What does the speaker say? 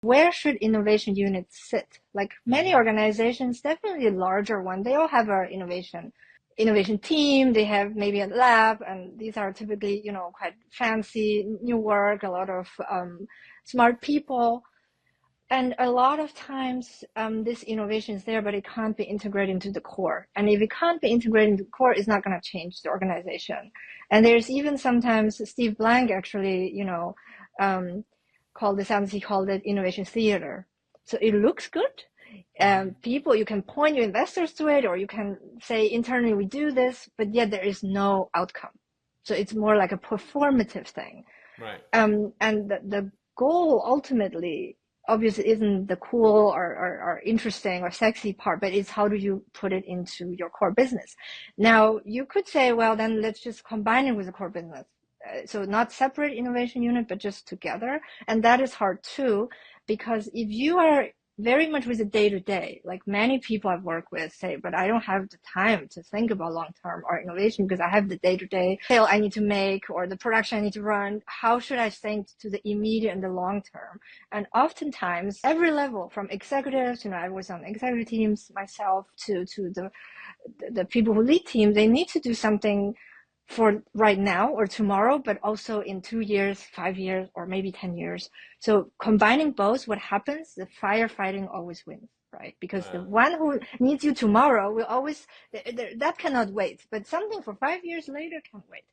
where should innovation units sit? Like many organizations, definitely a larger one, they all have an innovation team. They have maybe a lab, and these are typically, quite fancy new work, a lot of smart people. And a lot of times, this innovation is there, but it can't be integrated into the core. And if it can't be integrated into the core, it's not going to change the organization. And there's even sometimes Steve Blank actually, he called it innovation theater. So it looks good. People, you can point your investors to it, or you can say internally we do this, but yet there is no outcome. So it's more like a performative thing. Right. And the goal ultimately obviously isn't the cool or interesting or sexy part, but it's how do you put it into your core business. Now, you could say, well, then let's just combine it with the core business. So not separate innovation unit, but just together. And that is hard too, because if you are very much with the day-to-day, like many people I've worked with say, but I don't have the time to think about long-term or innovation because I have the day-to-day sale I need to make or the production I need to run. How should I think to the immediate and the long-term? And oftentimes, every level, from executives, I was on executive teams myself, to the people who lead teams, they need to do something for right now or tomorrow, but also in 2 years, 5 years, or maybe 10 years. So combining both, what happens? The firefighting always wins, right? Because the one who needs you tomorrow will always, that cannot wait, but something for 5 years later can wait.